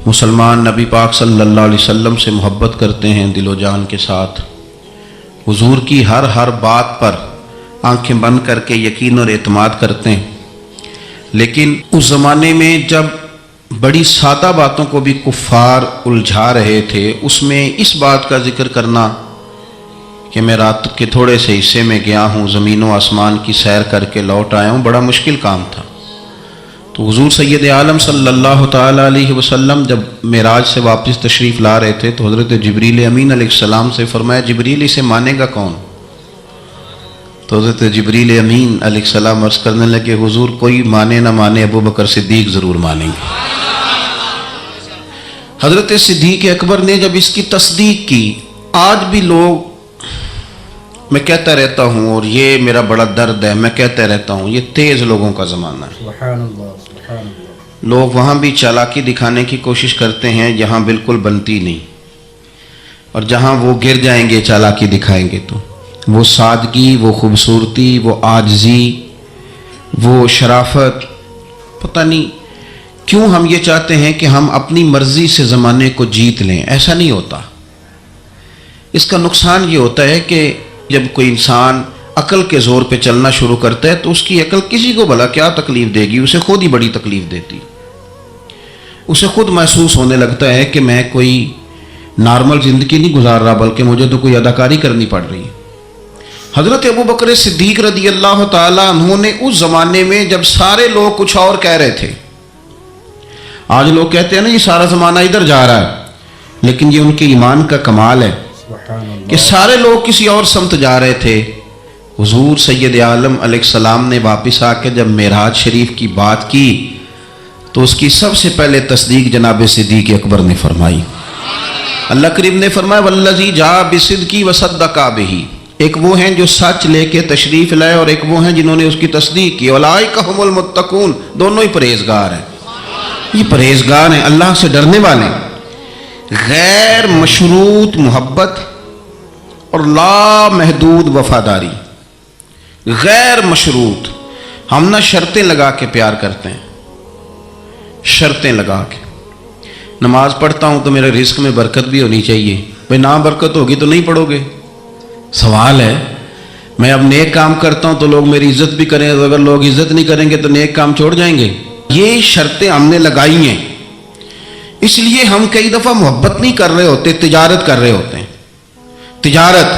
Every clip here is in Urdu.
مسلمان نبی پاک صلی اللہ علیہ وسلم سے محبت کرتے ہیں دل و جان کے ساتھ، حضور کی ہر بات پر آنکھیں بند کر کے یقین اور اعتماد کرتے ہیں، لیکن اس زمانے میں جب بڑی سادہ باتوں کو بھی کفار الجھا رہے تھے، اس میں اس بات کا ذکر کرنا کہ میں رات کے تھوڑے سے حصے میں گیا ہوں، زمین و آسمان کی سیر کر کے لوٹ آیا ہوں، بڑا مشکل کام تھا۔ تو حضور سید عالم صلی اللہ تعالیٰ علیہ وسلم جب معراج سے واپس تشریف لا رہے تھے تو حضرت جبریل امین علیہ السلام سے فرمایا جبریل اسے مانے گا کون؟ تو حضرت جبریل امین علیہ السلام عرض کرنے لگے حضور کوئی مانے نہ مانے ابو بکر صدیق ضرور مانیں گے۔ حضرت صدیق اکبر نے جب اس کی تصدیق کی، آج بھی لوگ، میں کہتا رہتا ہوں اور یہ میرا بڑا درد ہے، میں کہتا رہتا ہوں یہ تیز لوگوں کا زمانہ ہے۔ سبحان اللہ سبحان اللہ۔ لوگ وہاں بھی چالاکی دکھانے کی کوشش کرتے ہیں جہاں بالکل بنتی نہیں، اور جہاں وہ گر جائیں گے چالاکی دکھائیں گے تو وہ سادگی، وہ خوبصورتی، وہ عاجزی، وہ شرافت، پتہ نہیں کیوں ہم یہ چاہتے ہیں کہ ہم اپنی مرضی سے زمانے کو جیت لیں۔ ایسا نہیں ہوتا۔ اس کا نقصان یہ ہوتا ہے کہ جب کوئی انسان عقل کے زور پہ چلنا شروع کرتا ہے تو اس کی عقل کسی کو بھلا کیا تکلیف دے گی، اسے خود ہی بڑی تکلیف دیتی، اسے خود محسوس ہونے لگتا ہے کہ میں کوئی نارمل زندگی نہیں گزار رہا بلکہ مجھے تو کوئی اداکاری کرنی پڑ رہی ہے۔ حضرت ابو بکر صدیق رضی اللہ تعالیٰ عنہ نے اس زمانے میں جب سارے لوگ کچھ اور کہہ رہے تھے، آج لوگ کہتے ہیں نا یہ سارا زمانہ ادھر جا رہا ہے، لیکن یہ ان کے ایمان کا کمال ہے کہ سارے لوگ کسی اور سمت جا رہے تھے، حضور سید عالم علیہ السلام نے واپس آ کے جب معراج شریف کی بات کی تو اس کی سب سے پہلے تصدیق جناب صدیق اکبر نے فرمائی۔ اللہ کریم نے فرمایا والذی جاء بصدق وصدق بہ، ایک وہ ہیں جو سچ لے کے تشریف لائے اور ایک وہ ہیں جنہوں نے اس کی تصدیق کی، اولئک ھم المتقون، دونوں ہی پرہیزگار ہیں، یہ پرہیزگار ہیں، اللہ سے ڈرنے والے ہیں۔ غیر مشروط محبت اور لا محدود وفاداری، غیر مشروط، ہم نہ شرطیں لگا کے پیار کرتے ہیں، شرطیں لگا کے نماز پڑھتا ہوں تو میرے رزق میں برکت بھی ہونی چاہیے، بھئی نہ برکت ہوگی تو نہیں پڑھو گے، سوال ہے۔ میں اب نیک کام کرتا ہوں تو لوگ میری عزت بھی کریں، تو اگر لوگ عزت نہیں کریں گے تو نیک کام چھوڑ جائیں گے، یہ شرطیں ہم نے لگائی ہیں۔ اس لیے ہم کئی دفعہ محبت نہیں کر رہے ہوتے، تجارت کر رہے ہوتے ہیں، تجارت،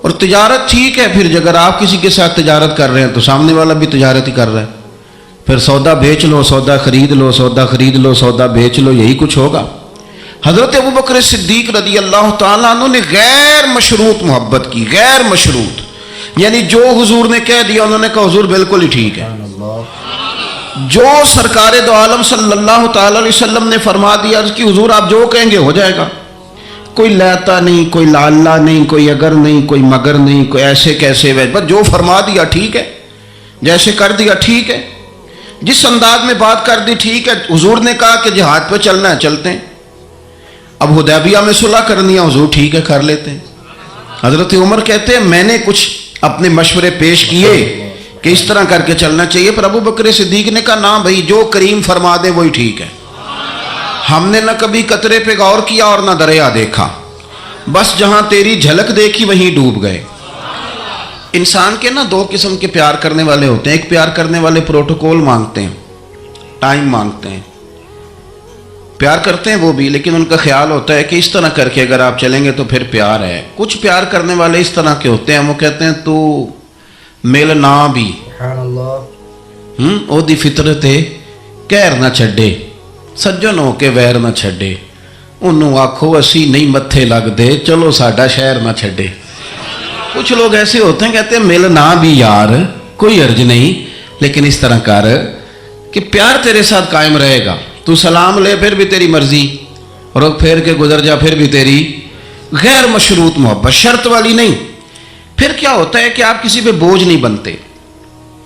اور تجارت ٹھیک ہے، پھر اگر آپ کسی کے ساتھ تجارت کر رہے ہیں تو سامنے والا بھی تجارت ہی کر رہا ہے، پھر سودا بیچ لو، سودا خرید لو، سودا خرید لو، سودا بیچ لو، یہی کچھ ہوگا۔ حضرت ابو بکر صدیق رضی اللہ تعالیٰ عنہ نے غیر مشروط محبت کی، غیر مشروط، یعنی جو حضور نے کہہ دیا انہوں نے کہا حضور بالکل ہی ٹھیک ہے، جو سرکار دو عالم صلی اللہ تعالیٰ علیہ وسلم نے فرما دیا عرض کی حضور آپ جو کہیں گے ہو جائے گا، کوئی لیتا نہیں، کوئی لالا نہیں، کوئی اگر نہیں، کوئی مگر نہیں، کوئی ایسے کیسے ویسے، بس جو فرما دیا ٹھیک ہے، جیسے کر دیا ٹھیک ہے، جس انداز میں بات کر دی ٹھیک ہے۔ حضور نے کہا کہ جہاد پہ چلنا ہے چلتے ہیں، اب حدیبیہ میں صلح کرنی ہے حضور ٹھیک ہے کر لیتے ہیں۔ حضرت عمر کہتے ہیں میں نے کچھ اپنے مشورے پیش کیے کہ اس طرح کر کے چلنا چاہیے، پر ابو بکر صدیق نے کہا نا بھائی جو کریم فرما دے وہی ٹھیک ہے، ہم نے نہ کبھی قطرے پہ غور کیا اور نہ دریا دیکھا، بس جہاں تیری جھلک دیکھی وہیں ڈوب گئے۔ انسان کے نا دو قسم کے پیار کرنے والے ہوتے ہیں، ایک پیار کرنے والے پروٹوکول مانگتے ہیں، ٹائم مانگتے ہیں، پیار کرتے ہیں وہ بھی، لیکن ان کا خیال ہوتا ہے کہ اس طرح کر کے اگر آپ چلیں گے تو پھر پیار ہے۔ کچھ پیار کرنے والے اس طرح کے ہوتے ہیں، وہ کہتے ہیں تو مل نہ بھی سبحان اللہ، او دی فطرت ہے کہر نہ چھڈے، سجن ہو کے ویر نہ چھڈے، انہوں آکھو اسی نہیں متھے لگ دے، چلو ساڈا شہر نہ چھڈے۔ کچھ لوگ ایسے ہوتے ہیں کہتے ہیں مل نہ بھی یار کوئی عرض نہیں، لیکن اس طرح کر کہ پیار تیرے ساتھ قائم رہے گا، تو سلام لے پھر بھی تیری مرضی، رخ پھیر کے گزر جا پھر بھی تیری، غیر مشروط محبت، شرط والی نہیں۔ پھر کیا ہوتا ہے کہ آپ کسی پہ بوجھ نہیں بنتے،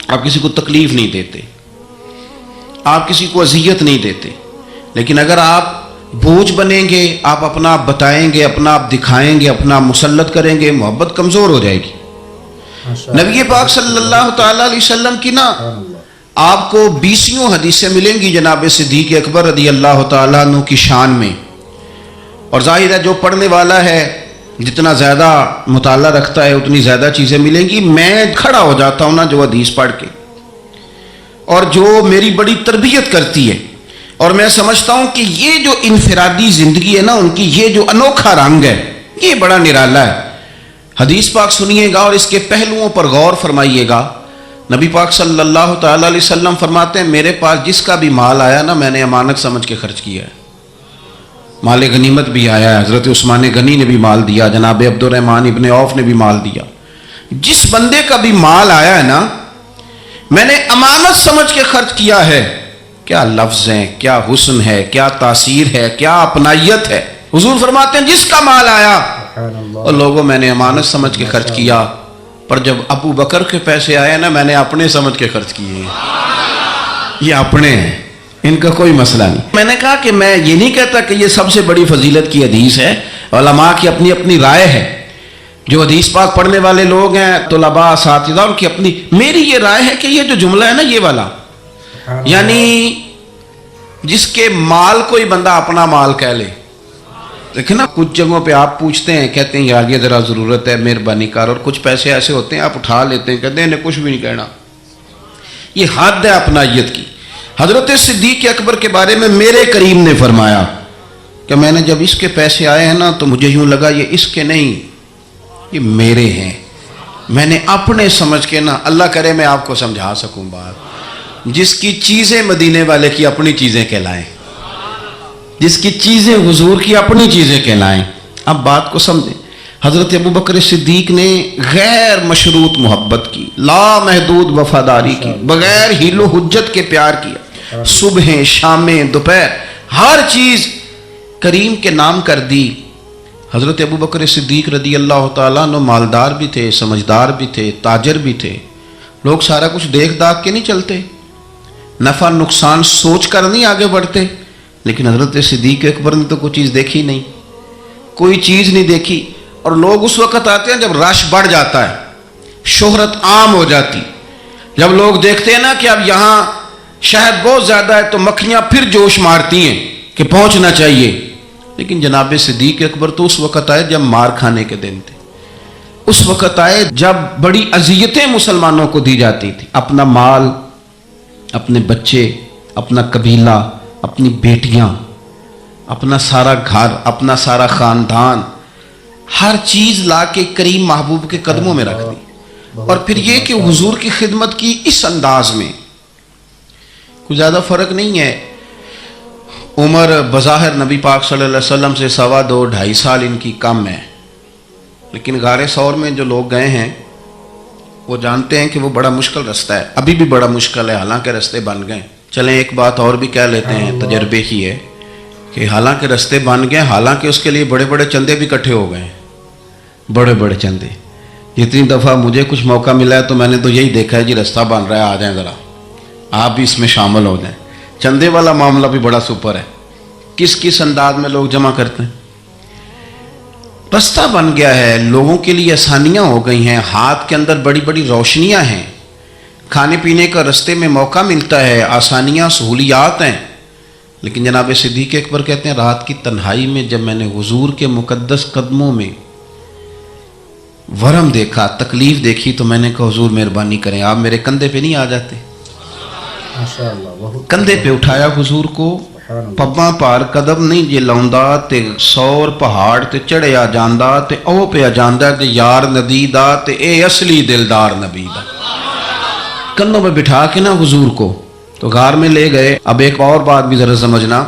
آپ کسی کو تکلیف نہیں دیتے، آپ کسی کو اذیت نہیں دیتے، لیکن اگر آپ بوجھ بنیں گے، آپ اپنا آپ بتائیں گے، اپنا آپ دکھائیں گے، اپنا آپ مسلط کریں گے، محبت کمزور ہو جائے گی۔ نبی پاک صلی اللہ تعالیٰ علیہ وسلم کی نا آپ کو 20 حدیثیں ملیں گی جناب صدیق اکبر رضی اللہ تعالیٰ عنہ کی شان میں، اور ظاہر ہے جو پڑھنے والا ہے جتنا زیادہ مطالعہ رکھتا ہے اتنی زیادہ چیزیں ملیں گی۔ میں کھڑا ہو جاتا ہوں نا جو حدیث پڑھ کے، اور جو میری بڑی تربیت کرتی ہے، اور میں سمجھتا ہوں کہ یہ جو انفرادی زندگی ہے نا ان کی، یہ جو انوکھا رنگ ہے یہ بڑا نرالا ہے۔ حدیث پاک سنیے گا اور اس کے پہلوؤں پر غور فرمائیے گا۔ نبی پاک صلی اللہ تعالیٰ علیہ وسلم فرماتے ہیں میرے پاس جس کا بھی مال آیا نا میں نے امانت سمجھ کے خرچ کیا ہے۔ مال غنیمت بھی آیا ہے، حضرت عثمان غنی نے بھی مال دیا، جناب عبد الرحمن ابن عوف نے بھی مال دیا۔ جس بندے کا بھی مال آیا ہے نا میں نے امانت سمجھ کے خرچ کیا ہے۔ کیا لفظ ہیں، کیا حسن ہے، کیا تاثیر ہے، کیا اپنائیت ہے۔ حضور فرماتے ہیں جس کا مال آیا اور لوگوں میں نے امانت سمجھ کے خرچ کیا، پر جب ابو بکر کے پیسے آئے نا میں نے اپنے سمجھ کے خرچ کیے۔ یہ اپنے ہیں، ان کا کوئی مسئلہ نہیں۔ میں نے کہا کہ میں یہ نہیں کہتا کہ یہ سب سے بڑی فضیلت کی حدیث ہے، علماء کی اپنی اپنی رائے ہے، جو حدیث پاک پڑھنے والے لوگ ہیں طلباء اساتذہ ان کی اپنی، میری یہ رائے ہے کہ یہ جو جملہ ہے نا یہ والا، یعنی جس کے مال کوئی بندہ اپنا مال کہہ لے۔ دیکھیں نا کچھ جگہوں پہ آپ پوچھتے ہیں کہتے ہیں یار یہ ذرا ضرورت ہے مہربانی کر، اور کچھ پیسے ایسے ہوتے ہیں آپ اٹھا لیتے ہیں کہتے ہیں انہیں کچھ بھی نہیں کہنا۔ یہ حد ہے اپنائیت کی۔ حضرت صدیق اکبر کے بارے میں میرے کریم نے فرمایا کہ میں نے جب اس کے پیسے آئے ہیں نا تو مجھے یوں لگا یہ اس کے نہیں یہ میرے ہیں۔ میں نے اپنے سمجھ کے نا، اللہ کرے میں آپ کو سمجھا سکوں بات، جس کی چیزیں مدینے والے کی اپنی چیزیں کہلائیں، جس کی چیزیں حضور کی اپنی چیزیں کہلائیں۔ اب بات کو سمجھیں، حضرت ابو بکر صدیق نے غیر مشروط محبت کی، لا محدود وفاداری کی، بغیر حیل و حجت کے پیار کیا، صبح شامیں دوپہر ہر چیز کریم کے نام کر دی۔ حضرت ابو بکر صدیق رضی اللہ تعالیٰ عنہ مالدار بھی تھے، سمجھدار بھی تھے، تاجر بھی تھے۔ لوگ سارا کچھ دیکھ داکھ کے نہیں چلتے، نفع نقصان سوچ کر نہیں آگے بڑھتے، لیکن حضرت صدیق اکبر نے تو کوئی چیز دیکھی نہیں، کوئی چیز نہیں دیکھی۔ اور لوگ اس وقت آتے ہیں جب رش بڑھ جاتا ہے، شہرت عام ہو جاتی، جب لوگ دیکھتے ہیں نا کہ اب یہاں شہد بہت زیادہ ہے تو مکھیاں پھر جوش مارتی ہیں کہ پہنچنا چاہیے۔ لیکن جناب صدیق اکبر تو اس وقت آئے جب مار کھانے کے دن تھے، اس وقت آئے جب بڑی اذیتیں مسلمانوں کو دی جاتی تھی، اپنا مال، اپنے بچے، اپنا قبیلہ، اپنی بیٹیاں، اپنا سارا گھر، اپنا سارا خاندان، ہر چیز لا کے کریم محبوب کے قدموں میں رکھ دی۔ اور پھر یہ کہ حضور کی خدمت کی اس انداز میں کوئی زیادہ فرق نہیں ہے۔ عمر بظاہر نبی پاک صلی اللہ علیہ وسلم سے 2.5 سال ان کی کم ہے، لیکن غار ثور میں جو لوگ گئے ہیں وہ جانتے ہیں کہ وہ بڑا مشکل رستہ ہے، ابھی بھی بڑا مشکل ہے، حالانکہ رستے بن گئے۔ چلیں ایک بات اور بھی کہہ لیتے ہیں، تجربے کی ہے کہ حالانکہ رستے بن گئے، حالانکہ اس کے لیے بڑے بڑے چندے بھی اکٹھے ہو گئے ہیں، بڑے بڑے چندے۔ جتنی دفعہ مجھے کچھ موقع ملا ہے تو میں نے تو یہی دیکھا ہے جی رستہ بن رہا ہے، آ جائیں ذرا آپ بھی اس میں شامل ہو جائیں۔ چندے والا معاملہ بھی بڑا سپر ہے، کس کس انداز میں لوگ جمع کرتے ہیں۔ رستہ بن گیا ہے، لوگوں کے لیے آسانیاں ہو گئی ہیں، ہاتھ کے اندر بڑی بڑی روشنیاں ہیں، کھانے پینے کا رستے میں موقع ملتا ہے، آسانیاں سہولیات ہیں۔ لیکن جناب صدیق اکبر کہتے ہیں رات کی تنہائی میں جب میں نے حضور کے مقدس قدموں میں ورم دیکھا، تکلیف دیکھی، تو میں نے کہا حضور مہربانی کریں آپ میرے کندھے پہ نہیں آ جاتے۔ کندھے پہ اٹھایا حضور کو، پباں پار قدم نہیں جے لاؤندا تے 100 پہاڑ تے چڑھیا جاندا تے او پہ جاندا تے یار ندی دا تے اے اصلی دلدار نبی دا۔ کندھوں پہ بٹھا کے نا حضور کو تو غار میں لے گئے۔ اب ایک اور بات بھی ذرا سمجھنا،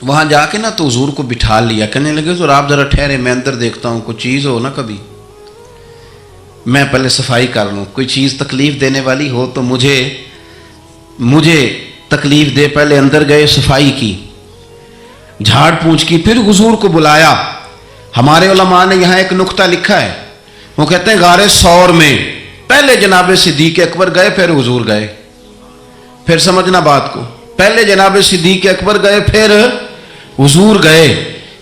وہاں جا کے نا تو حضور کو بٹھا لیا، کہنے لگے حضور آپ ذرا ٹھہرے، میں اندر دیکھتا ہوں کوئی چیز ہو نا، کبھی میں پہلے صفائی کر لوں، کوئی چیز تکلیف دینے والی ہو تو مجھے تکلیف دے۔ پہلے اندر گئے، صفائی کی، جھاڑ پونچھ کی، پھر حضور کو بلایا۔ ہمارے علماء نے یہاں ایک نقطہ لکھا ہے، وہ کہتے ہیں غار ثور میں پہلے جناب صدیق اکبر گئے پھر حضور گئے۔ پھر سمجھنا بات کو، پہلے جناب صدیق اکبر گئے پھر حضور گئے۔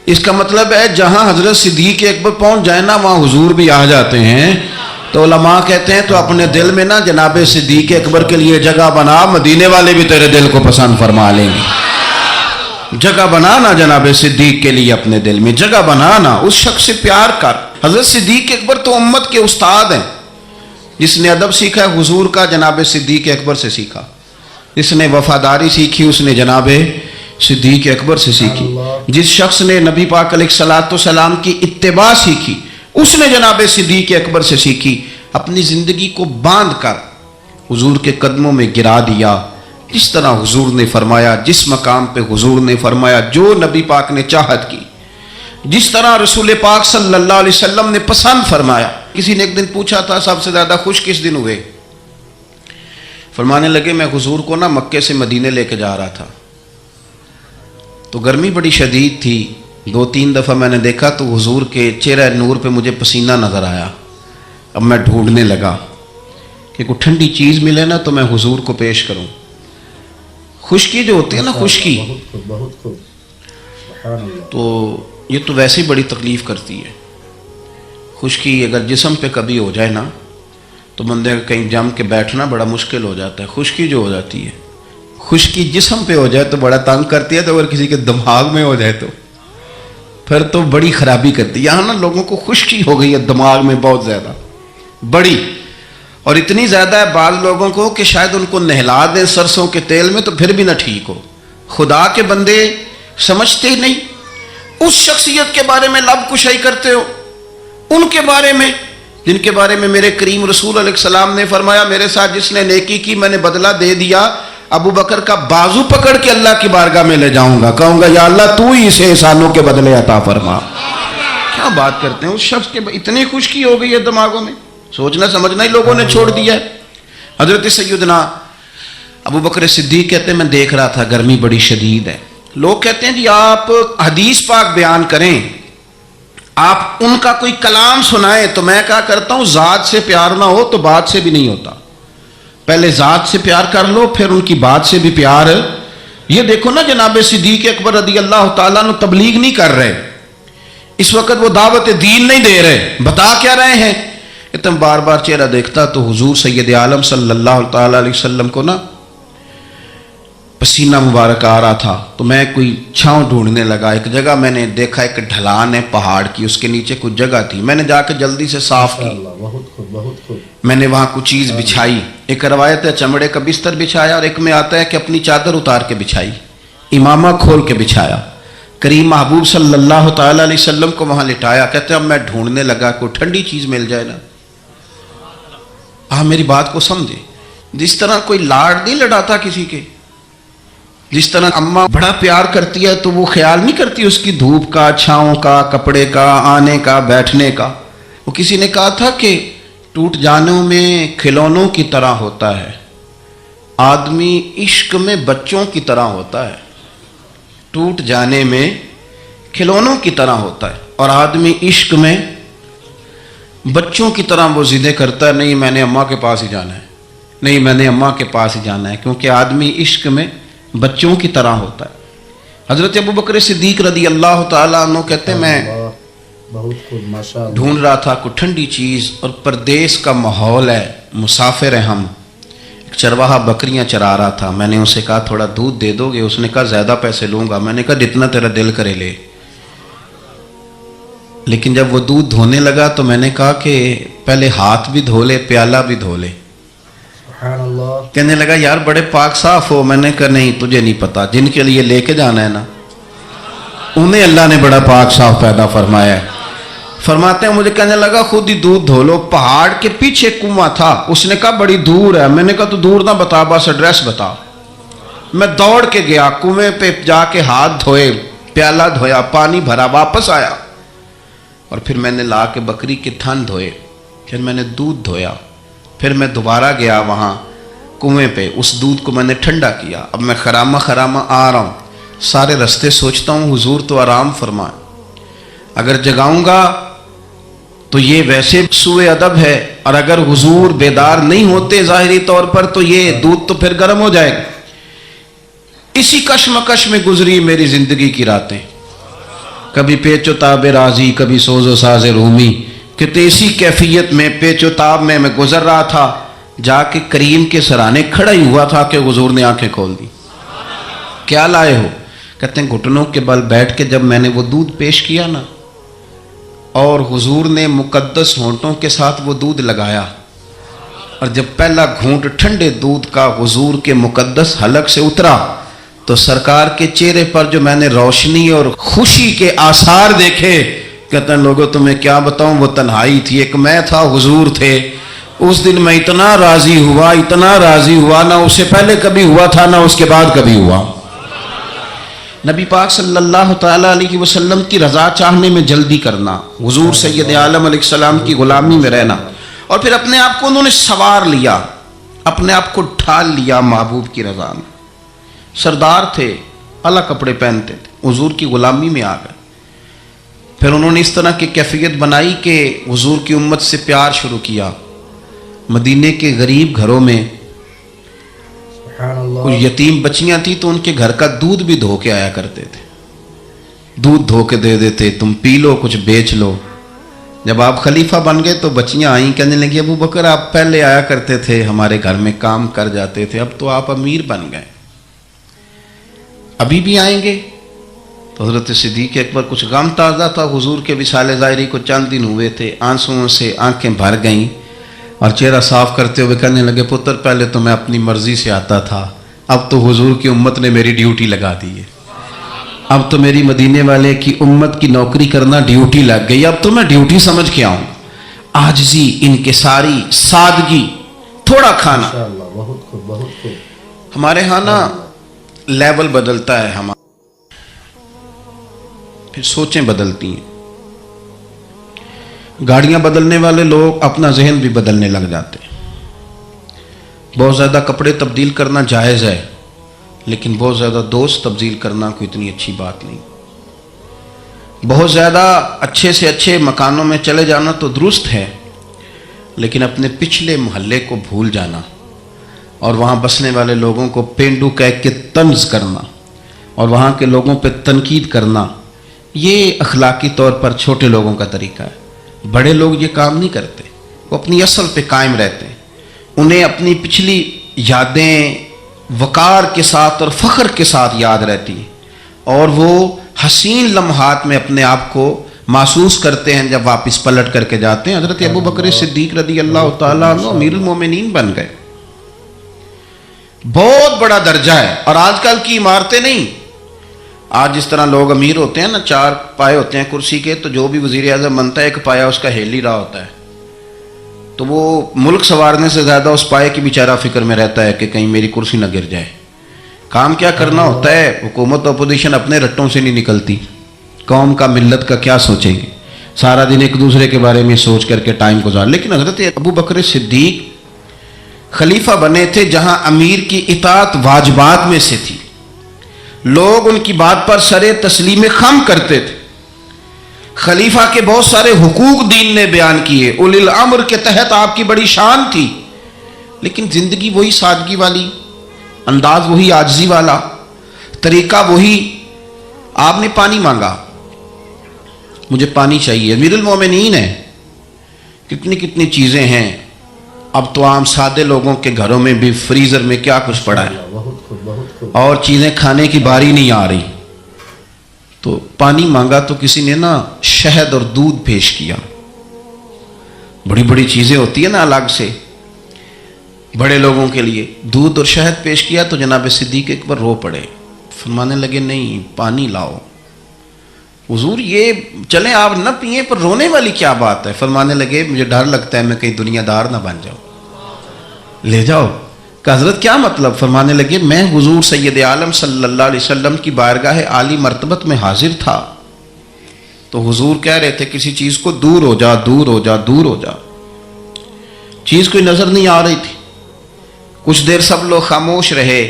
اس کا مطلب ہے جہاں حضرت صدیق اکبر پہنچ جائے نا وہاں حضور بھی آ جاتے ہیں، تو علماء کہتے ہیں تو اپنے دل میں نا جناب صدیق اکبر کے لیے جگہ بنا، مدینے والے بھی تیرے دل کو پسند فرما لیں گے۔ جگہ بنانا جناب صدیق کے لیے، اپنے دل میں جگہ بنانا، اس شخص سے پیار کر۔ حضرت صدیق اکبر تو امت کے استاد ہیں۔ جس نے ادب سیکھا ہے حضور کا جناب صدیق اکبر سے سیکھا، جس نے وفاداری سیکھی اس نے جناب صدیق اکبر سے سیکھی، جس شخص نے نبی پاک علیہ الصلوۃ والسلام کی اتباع سیکھی اس نے جناب صدیق اکبر سے سیکھی۔ اپنی زندگی کو باندھ کر حضور کے قدموں میں گرا دیا، جس طرح حضور نے فرمایا، جس مقام پہ حضور نے فرمایا، جو نبی پاک نے چاہت کی، جس طرح رسول پاک صلی اللہ علیہ وسلم نے پسند فرمایا۔ کسی نے ایک دن پوچھا تھا سب سے زیادہ خوش کس دن ہوئے؟ فرمانے لگے میں حضور کو نا مکے سے مدینے لے کے جا رہا تھا تو گرمی بڑی شدید تھی، 2-3 دفعہ میں نے دیکھا تو حضور کے چہرہ نور پہ مجھے پسینہ نظر آیا۔ اب میں ڈھونڈنے لگا کہ کوئی ٹھنڈی چیز ملے نا تو میں حضور کو پیش کروں۔ خشکی جو ہوتی ہے نا، خشکی، بہت خوب، سبحان اللہ۔ تو یہ تو ویسے ہی بڑی تکلیف کرتی ہے۔ خشکی اگر جسم پہ کبھی ہو جائے نا تو بندے کا کہیں جم کے بیٹھنا بڑا مشکل ہو جاتا ہے۔ خشکی جو ہو جاتی ہے، خشکی جسم پہ ہو جائے تو بڑا تنگ کرتی ہے، تو اگر کسی کے دماغ میں ہو جائے تو پھر تو بڑی خرابی کرتی ہے۔ یہاں نا لوگوں کو خشکی ہو گئی ہے دماغ میں بہت زیادہ بڑی، اور اتنی زیادہ ہے بعض لوگوں کو کہ شاید ان کو نہلا دیں سرسوں کے تیل میں تو پھر بھی نہ ٹھیک ہو۔ خدا کے بندے سمجھتے ہی نہیں، اس شخصیت کے بارے میں لب کشائی کرتے ہو، ان کے بارے میں جن کے بارے میں میرے کریم رسول علیہ السلام نے فرمایا میرے ساتھ جس نے نیکی کی میں نے بدلہ دے دیا، ابو بکر کا بازو پکڑ کے اللہ کی بارگاہ میں لے جاؤں گا، کہوں گا یا اللہ تو ہی اسے احسانوں کے بدلے عطا فرما۔ کیا بات کرتے ہیں، اس شخص کے اتنی خشکی ہو گئی ہے دماغوں میں، سوچنا سمجھنا ہی لوگوں نے چھوڑ دیا ہے۔ حضرت سیدنا ابو بکر صدیق کہتے ہیں میں دیکھ رہا تھا گرمی بڑی شدید ہے، لوگ کہتے ہیں جی آپ حدیث پاک بیان کریں، آپ ان کا کوئی کلام سنائیں، تو میں کہا کرتا ہوں ذات سے پیار نہ ہو تو بات سے بھی نہیں ہوتا، پہلے ذات سے پیار کر لو پھر ان کی بات سے بھی پیار۔ یہ دیکھو نا جناب صدیق اکبر رضی اللہ تعالیٰ عنہ تبلیغ نہیں کر رہے اس وقت، وہ دعوت دین نہیں دے رہے، بتا کیا رہے ہیں کہ تم بار بار چہرہ دیکھتا تو حضور سید عالم صلی اللہ تعالیٰ علیہ وسلم کو نا پسینہ مبارک آ رہا تھا، تو میں کوئی چھاؤں ڈھونڈنے لگا، ایک جگہ میں نے دیکھا ایک ڈھلان ہے پہاڑ کی، اس کے نیچے کچھ جگہ تھی، میں نے جا کے جلدی سے صاف کی، بہت خوب، بہت خوب۔ میں نے وہاں کچھ چیز بچھائی، ایک روایت ہے چمڑے کا بستر بچھایا اور ایک میں آتا ہے کہ اپنی چادر اتار کے بچھائی، امامہ کھول کے بچھایا، کریم محبوب صلی اللہ تعالیٰ علیہ وسلم کو وہاں لٹایا۔ کہتے ہیں اب میں ڈھونڈنے لگا کوئی ٹھنڈی چیز مل جائے نا، آپ میری بات کو سمجھے، جس طرح کوئی لاڑ نہیں لڑاتا کسی کے، جس طرح اماں بڑا پیار کرتی ہے تو وہ خیال نہیں کرتی اس کی دھوپ کا، چھاؤں کا، کپڑے کا، آنے کا، بیٹھنے کا۔ وہ کسی نے کہا تھا کہ ٹوٹ جانوں میں کھلونوں کی طرح ہوتا ہے، آدمی عشق میں بچوں کی طرح ہوتا ہے، ٹوٹ جانے میں کھلونوں کی طرح ہوتا ہے، اور آدمی عشق میں بچوں کی طرح وہ ضدیں کرتا ہے، نہیں میں نے اماں کے پاس ہی جانا ہے، نہیں میں نے اماں کے پاس ہی جانا ہے، کیونکہ آدمی عشق میں بچوں کی طرح ہوتا ہے۔ حضرت ابو بکر صدیق رضی اللہ تعالیٰ عنہ کہتے ہیں میں بہت خوب، ماشاءاللہ، ڈھونڈ رہا تھا کوئی ٹھنڈی چیز، اور پردیس کا ماحول ہے، مسافر ہیں ہم، ایک چرواہا بکریاں چرا رہا تھا، میں نے اسے کہا تھوڑا دودھ دے دو گے؟ اس نے کہا زیادہ پیسے لوں گا، میں نے کہا جتنا تیرا دل کرے لے، لیکن جب وہ دودھ دھونے لگا تو میں نے کہا کہ پہلے ہاتھ بھی دھو لے، پیالہ بھی دھو لے۔ سبحان اللہ۔ کہنے لگا یار بڑے پاک صاف ہو، میں نے کہا نہیں تجھے نہیں پتا، جن کے لیے لے کے جانا ہے نا انہیں اللہ نے بڑا پاک صاف پیدا فرمایا ہے۔ فرماتے ہیں مجھے کہنے لگا خود ہی دودھ دھو لو، پہاڑ کے پیچھے کنواں تھا، اس نے کہا بڑی دور ہے، میں نے کہا تو دور نہ بتا بس ایڈریس بتا۔ میں دوڑ کے گیا کنویں پہ، جا کے ہاتھ دھوئے، پیالہ دھویا، پانی بھرا، واپس آیا، اور پھر میں نے لا کے بکری کے تھن دھوئے، پھر میں نے دودھ دھویا، پھر میں دوبارہ گیا وہاں کنویں پہ، اس دودھ کو میں نے ٹھنڈا کیا۔ اب میں خرامہ خرامہ آ رہا ہوں، سارے رستے سوچتا ہوں حضور تو آرام فرمائے، اگر جگاؤں گا تو یہ ویسے سوء ادب ہے، اور اگر حضور بیدار نہیں ہوتے ظاہری طور پر تو یہ دودھ تو پھر گرم ہو جائے گا۔ اسی کشمکش میں گزری میری زندگی کی راتیں، کبھی پیچ و تاب راضی، کبھی سوز و ساز رومی، کہ ایسی کیفیت میں پیچوتاب میں گزر رہا تھا، جا کے کریم کے سرانے کھڑا ہی ہوا تھا کہ حضور نے آنکھیں کھول دی۔ کیا لائے ہو؟ کہتے ہیں گھٹنوں کے بل بیٹھ کے جب میں نے وہ دودھ پیش کیا نا، اور حضور نے مقدس ہونٹوں کے ساتھ وہ دودھ لگایا، اور جب پہلا گھونٹ ٹھنڈے دودھ کا حضور کے مقدس حلق سے اترا تو سرکار کے چہرے پر جو میں نے روشنی اور خوشی کے آثار دیکھے، کہتے ہیں لوگوں تمہیں کیا بتاؤں، وہ تنہائی تھی، ایک میں تھا، حضور تھے۔ اس دن میں اتنا راضی ہوا نہ اس سے پہلے کبھی ہوا تھا نہ اس کے بعد کبھی ہوا۔ نبی پاک صلی اللہ تعالیٰ علیہ وسلم کی رضا چاہنے میں جلدی کرنا، حضور سید عالم علیہ السلام کی غلامی میں رہنا، اور پھر اپنے آپ کو انہوں نے سوار لیا، اپنے آپ کو ڈھال لیا محبوب کی رضا میں۔ سردار تھے، اعلیٰ کپڑے پہنتے تھے، حضور کی غلامی میں آ گئے۔ پھر انہوں نے اس طرح کی کیفیت بنائی کہ حضور کی امت سے پیار شروع کیا۔ مدینے کے غریب گھروں میں سبحان اللہ، کچھ یتیم بچیاں تھیں تو ان کے گھر کا دودھ بھی دھو کے آیا کرتے تھے، دودھ دھو کے دے دیتے، تم پی لو کچھ بیچ لو۔ جب آپ خلیفہ بن گئے تو بچیاں آئیں، کہنے لگی ابو بکر آپ پہلے آیا کرتے تھے، ہمارے گھر میں کام کر جاتے تھے، اب تو آپ امیر بن گئے، ابھی بھی آئیں گے؟ تو حضرت صدیق اکبر کچھ غم تازہ تھا، حضور کے وصال ظاہری کو چند دن ہوئے تھے، آنسوؤں سے آنکھیں بھر گئیں اور چہرہ صاف کرتے ہوئے کہنے لگے پتر پہلے تو میں اپنی مرضی سے آتا تھا، اب تو حضور کی امت نے میری ڈیوٹی لگا دی ہے، اب تو میری مدینے والے کی امت کی نوکری کرنا ڈیوٹی لگ گئی، اب تو میں ڈیوٹی سمجھ کے آؤں۔ عاجزی، انکساری، سادگی، تھوڑا کھانا۔ ماشاءاللہ، بہت خوب، بہت خوب۔ ہمارے ہاں نا لیول بدلتا ہے، ہمارا پھر سوچیں بدلتی ہیں، گاڑیاں بدلنے والے لوگ اپنا ذہن بھی بدلنے لگ جاتے ہیں۔ بہت زیادہ کپڑے تبدیل کرنا جائز ہے، لیکن بہت زیادہ دوست تبدیل کرنا کوئی اتنی اچھی بات نہیں۔ بہت زیادہ اچھے سے اچھے مکانوں میں چلے جانا تو درست ہے، لیکن اپنے پچھلے محلے کو بھول جانا اور وہاں بسنے والے لوگوں کو پینڈو کہہ کے طنز کرنا اور وہاں کے لوگوں پہ تنقید کرنا، یہ اخلاقی طور پر چھوٹے لوگوں کا طریقہ ہے۔ بڑے لوگ یہ کام نہیں کرتے، وہ اپنی اصل پہ قائم رہتے ہیں، انہیں اپنی پچھلی یادیں وقار کے ساتھ اور فخر کے ساتھ یاد رہتی ہیں، اور وہ حسین لمحات میں اپنے آپ کو محسوس کرتے ہیں جب واپس پلٹ کر کے جاتے ہیں۔ حضرت ابو بکر صدیق رضی اللہ تعالیٰ عنہ امیر المومنین بن گئے، بہت بڑا درجہ ہے۔ اور آج کل کی عمارتیں نہیں، آج جس طرح لوگ امیر ہوتے ہیں نا، 4 پائے ہوتے ہیں کرسی کے، تو جو بھی وزیر اعظم بنتا ہے ایک پایا اس کا ہیل ہی رہا ہوتا ہے، تو وہ ملک سنوارنے سے زیادہ اس پائے کی بیچارہ فکر میں رہتا ہے کہ کہیں میری کرسی نہ گر جائے۔ کام کیا کرنا ہوتا ہے، حکومت اپوزیشن اپنے رٹوں سے نہیں نکلتی، قوم کا ملت کا کیا سوچیں گے، سارا دن ایک دوسرے کے بارے میں سوچ کر کے ٹائم گزار۔ لیکن حضرت ابو بکر صدیق خلیفہ بنے تھے جہاں امیر کی اطاعت واجبات میں سے تھی، لوگ ان کی بات پر سر تسلیم خم کرتے تھے۔ خلیفہ کے بہت سارے حقوق دین نے بیان کیے، اولی الامر کے تحت آپ کی بڑی شان تھی، لیکن زندگی وہی سادگی والی، انداز وہی عاجزی والا، طریقہ وہی۔ آپ نے پانی مانگا، مجھے پانی چاہیے، امیر المومنین ہے، کتنی کتنی چیزیں ہیں، اب تو عام سادے لوگوں کے گھروں میں بھی فریزر میں کیا کچھ پڑا ہے، بہت خوب، بہت خوب۔ اور چیزیں کھانے کی باری نہیں آ رہی، تو پانی مانگا تو کسی نے نا شہد اور دودھ پیش کیا، بڑی بڑی چیزیں ہوتی ہیں نا الگ سے بڑے لوگوں کے لیے، دودھ اور شہد پیش کیا تو جناب صدیق اکبر رو پڑے، فرمانے لگے نہیں پانی لاؤ۔ حضور یہ چلیں آپ نہ پئیں پر رونے والی کیا بات ہے؟ فرمانے لگے مجھے ڈر لگتا ہے میں کہیں دنیا دار نہ بن جاؤں، لے جاؤ۔ کہ حضرت کیا مطلب؟ فرمانے لگے میں حضور سید عالم صلی اللہ علیہ وسلم کی بارگاہ عالی مرتبت میں حاضر تھا، تو حضور کہہ رہے تھے کسی چیز کو دور ہو جا، دور ہو جا، دور ہو جا، چیز کوئی نظر نہیں آ رہی تھی، کچھ دیر سب لوگ خاموش رہے،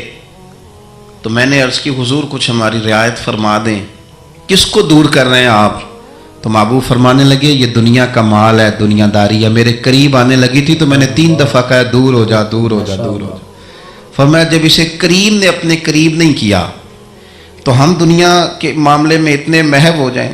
تو میں نے عرض کی حضور کچھ ہماری رعایت فرما دیں، کس کو دور کر رہے ہیں آپ؟ تو محبوب فرمانے لگے یہ دنیا کا مال ہے، دنیا داری ہے، میرے قریب آنے لگی تھی تو میں نے 3 دفعہ کہا دور ہو جا، دور ہو جا، دور ہو جا۔ فرمایا جب اسے کریم نے اپنے قریب نہیں کیا تو ہم دنیا کے معاملے میں اتنے محو ہو جائیں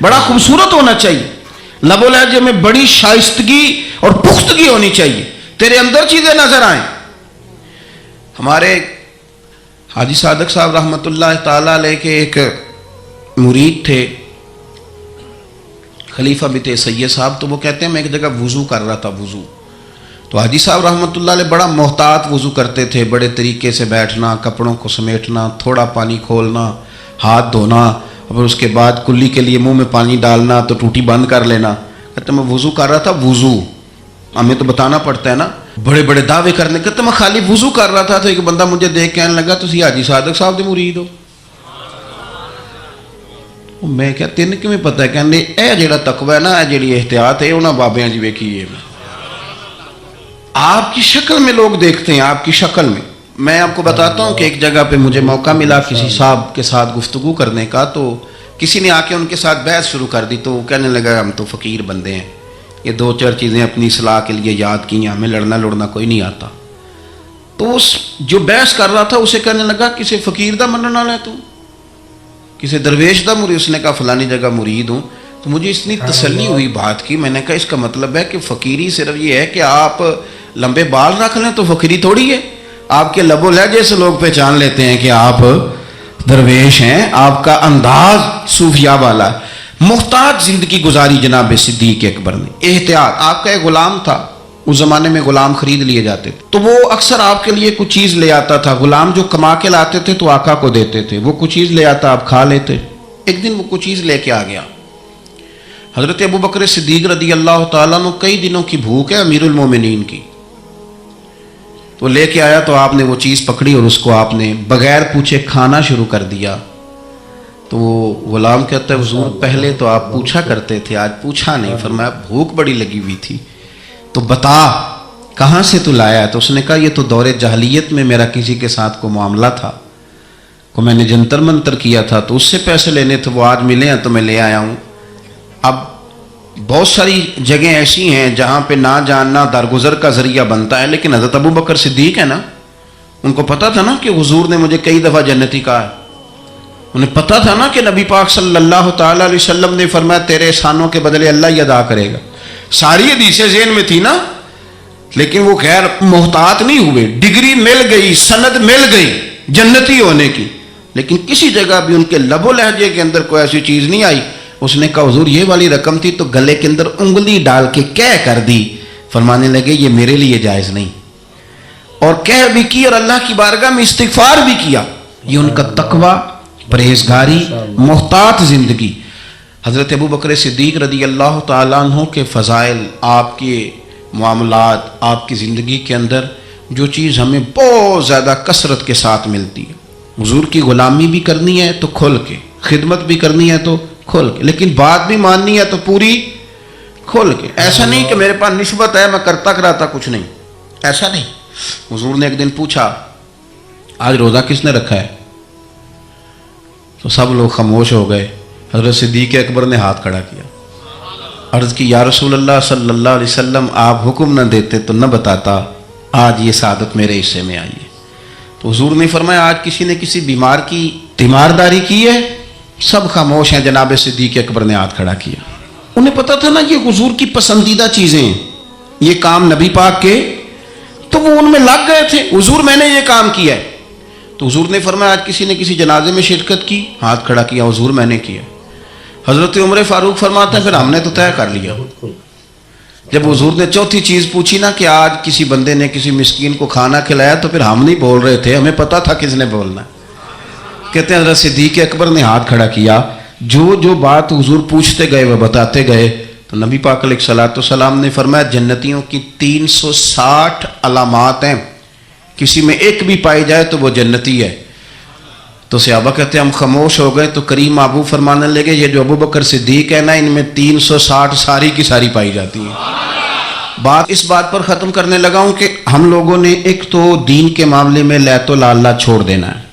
بڑا خوبصورت ہونا چاہیے، لب و لہجے میں بڑی شائستگی اور پختگی ہونی چاہیے، تیرے اندر چیزیں نظر آئیں۔ ہمارے حاجی صادق صاحب رحمۃ اللہ تعالیٰ علیہ کے ایک مرید تھے، خلیفہ بھی تھے سید صاحب، تو وہ کہتے ہیں میں ایک جگہ وضو کر رہا تھا، وضو تو حاجی صاحب رحمۃ اللہ علیہ بڑا محتاط وضو کرتے تھے، بڑے طریقے سے بیٹھنا، کپڑوں کو سمیٹنا، تھوڑا پانی کھولنا، ہاتھ دھونا، اور اس کے بعد کلی کے لیے منہ میں پانی ڈالنا تو ٹوٹی بند کر لینا۔ کہتے میں وضو کر رہا تھا، وضو ہمیں تو بتانا پڑتا ہے نا، بڑے بڑے دعوے کرنے، کہتے میں خالی وضو کر رہا تھا تو ایک بندہ مجھے دیکھ کہنے لگا تسی حاجی صادق صاحب دے مرید ہو؟ میں کیا تین کیویں پتہ ہے؟ کہنے اے جڑا تقوی ہے نا، اے جڑی احتیاط ہے انہاں بابیاں جی ویکھی ہے۔ آپ کی شکل میں لوگ دیکھتے ہیں، آپ کی شکل میں۔ میں آپ کو بتاتا ہوں کہ ایک جگہ پہ مجھے موقع ملا کسی صاحب کے ساتھ گفتگو کرنے کا، تو کسی نے آ کے ان کے ساتھ بحث شروع کر دی، تو وہ کہنے لگا ہم تو فقیر بندے ہیں، یہ دو چار چیزیں اپنی اصلاح کے لیے یاد کی ہیں، ہمیں لڑنا کوئی نہیں آتا۔ تو اس جو بحث کر رہا تھا اسے کہنے لگا کسی فقیر دا منن والا ہے تو، کسی درویش دا مرید؟ اس نے کہا فلانی جگہ مرید ہوں۔ تو مجھے اتنی تسلی ہوئی بات کی، میں نے کہا اس کا مطلب ہے کہ فقیری صرف یہ ہے کہ آپ لمبے بال رکھ لیں تو فقیری تھوڑی ہے، آپ کے لب و لہجے سے لوگ پہچان لیتے ہیں کہ آپ درویش ہیں، آپ کا انداز صوفیاء والا ہے۔ محتاط زندگی گزاری جناب صدیق اکبر نے، احتیاط۔ آپ کا ایک غلام تھا، اس زمانے میں غلام خرید لیے جاتے تھے، تو وہ اکثر آپ کے لیے کچھ چیز لے آتا تھا۔ غلام جو کما کے لاتے تھے تو آقا کو دیتے تھے، وہ کچھ چیز لے آتا، آپ کھا لیتے۔ ایک دن وہ کچھ چیز لے کے آ گیا، حضرت ابو بکر صدیق رضی اللہ تعالیٰ عنہ کئی دنوں کی بھوک ہے امیر المومنین کی، تو لے کے آیا تو آپ نے وہ چیز پکڑی اور اس کو آپ نے بغیر پوچھے کھانا شروع کر دیا۔ تو وہ غلام کہتا ہے حضور پہلے تو آپ پوچھا کرتے تھے، آج پوچھا نہیں۔ فرمایا بھوک بڑی لگی ہوئی تھی، تو بتا کہاں سے تو لایا؟ تو اس نے کہا یہ تو دور جاہلیت میں میرا کسی کے ساتھ کو معاملہ تھا، کو میں نے جنتر منتر کیا تھا تو اس سے پیسے لینے تھے، وہ آج ملے ہیں تو میں لے آیا ہوں۔ اب بہت ساری جگہیں ایسی ہیں جہاں پہ نہ جاننا درگزر کا ذریعہ بنتا ہے، لیکن حضرت ابو بکر صدیق ہے نا، ان کو پتا تھا نا کہ حضور نے مجھے کئی دفعہ جنتی کہا ہے، انہیں پتا تھا نا کہ نبی پاک صلی اللہ تعالیٰ علیہ وسلم نے فرمایا تیرے احسانوں کے بدلے اللہ ہی ادا کرے گا۔ ساری حدیثیں ذہن میں تھی نا، لیکن وہ خیر محتاط نہیں ہوئے، ڈگری مل گئی، سند مل گئی جنتی ہونے کی، لیکن کسی جگہ بھی ان کے لب و لہجے کے اندر کوئی ایسی چیز نہیں آئی۔ اس نے کہا حضور یہ والی رقم تھی تو گلے کے اندر انگلی ڈال کے کہہ کر دی۔ فرمانے لگے یہ میرے لیے جائز نہیں، اور کہہ بھی کی اور اللہ کی بارگاہ میں استغفار بھی کیا۔ یہ ان کا تقوی، پرہیزگاری، محتاط زندگی۔ حضرت ابو بکر صدیق رضی اللہ تعالیٰ عنہ کے فضائل، آپ کے معاملات، آپ کی زندگی کے اندر جو چیز ہمیں بہت زیادہ کثرت کے ساتھ ملتی ہے، حضور کی غلامی بھی کرنی ہے تو کھل کے، خدمت بھی کرنی ہے تو کھل کے، لیکن بات بھی ماننی ہے تو پوری کھل کے۔ ایسا نہیں کہ میرے پاس نسبت ہے میں کرتا کراتا کچھ نہیں، ایسا نہیں۔ حضور نے ایک دن پوچھا آج روزہ کس نے رکھا ہے؟ تو سب لوگ خاموش ہو گئے۔ حضرت صدیق اکبر نے ہاتھ کھڑا کیا، عرض کی یا رسول اللہ صلی اللہ علیہ وسلم آپ حکم نہ دیتے تو نہ بتاتا، آج یہ سعادت میرے حصے میں آئی ہے۔ تو حضور نے فرمایا آج کسی نے کسی بیمار کی تیمارداری کی ہے؟ سب خاموش ہیں۔ جناب صدیق اکبر نے ہاتھ کھڑا کیا، انہیں پتا تھا نا یہ حضور کی پسندیدہ چیزیں ہیں، یہ کام نبی پاک کے، تو وہ ان میں لگ گئے تھے، حضور میں نے یہ کام کیا ہے۔ تو حضور نے فرمایا آج کسی نے کسی جنازے میں شرکت کی؟ ہاتھ کھڑا کیا، حضور میں نے کیا۔ حضرت عمر فاروق فرماتا ہے پھر ہم نے تو طے کر لیا۔ جب حضور نے چوتھی چیز پوچھی نا کہ آج کسی بندے نے کسی مسکین کو کھانا کھلایا، تو پھر ہم نہیں بول رہے تھے، ہمیں پتا تھا کس نے بولنا ہے۔ کہتے ہیں حضرت صدیق اکبر نے ہاتھ کھڑا کیا، جو بات حضور پوچھتے گئے وہ بتاتے گئے۔ تو نبی پاک علیہ الصلوۃ والسلام نے فرمایا جنتیوں کی 360 علامات ہیں، کسی میں ایک بھی پائی جائے تو وہ جنتی ہے۔ تو صحابہ کہتے ہیں ہم خاموش ہو گئے، تو کریم ابو فرمانے لگے یہ جو ابو بکر صدیق ہے نا، ان میں 360 ساری کی ساری پائی جاتی ہیں۔ بات اس بات پر ختم کرنے لگا ہوں کہ ہم لوگوں نے ایک تو دین کے معاملے میں لیت و لالا چھوڑ دینا ہے،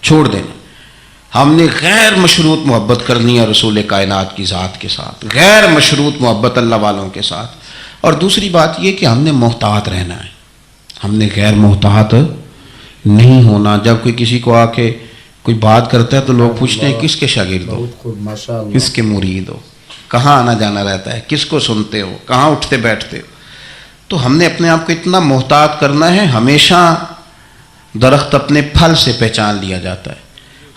چھوڑ دینا۔ ہم نے غیر مشروط محبت کرنی ہے رسول کائنات کی ذات کے ساتھ، غیر مشروط محبت اللہ والوں کے ساتھ۔ اور دوسری بات یہ کہ ہم نے محتاط رہنا ہے، ہم نے غیر محتاط نہیں ہونا۔ جب کوئی کسی کو آ کے کوئی بات کرتا ہے تو لوگ پوچھتے ہیں کس کے شاگرد ہو، بہت خوب ماشاءاللہ کس کے مرید ہو، کہاں آنا جانا رہتا ہے، کس کو سنتے ہو، کہاں اٹھتے بیٹھتے ہو. تو ہم نے اپنے آپ کو اتنا محتاط کرنا ہے. ہمیشہ درخت اپنے پھل سے پہچان لیا جاتا ہے.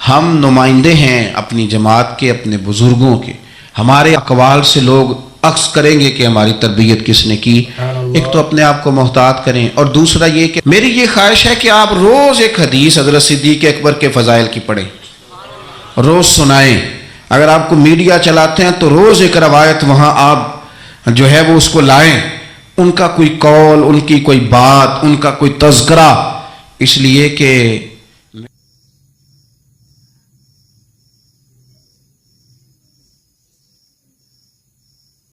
ہم نمائندے ہیں اپنی جماعت کے، اپنے بزرگوں کے. ہمارے اقوال سے لوگ عکس کریں گے کہ ہماری تربیت کس نے کی. ایک تو اپنے آپ کو محتاط کریں، اور دوسرا یہ کہ میری یہ خواہش ہے کہ آپ روز ایک حدیث حضرت صدیق اکبر کے فضائل کی پڑھیں، روز سنائیں. اگر آپ کو میڈیا چلاتے ہیں تو روز ایک روایت وہاں آپ جو ہے وہ اس کو لائیں، ان کا کوئی قول، ان کی کوئی بات، ان کا کوئی تذکرہ، اس لیے کہ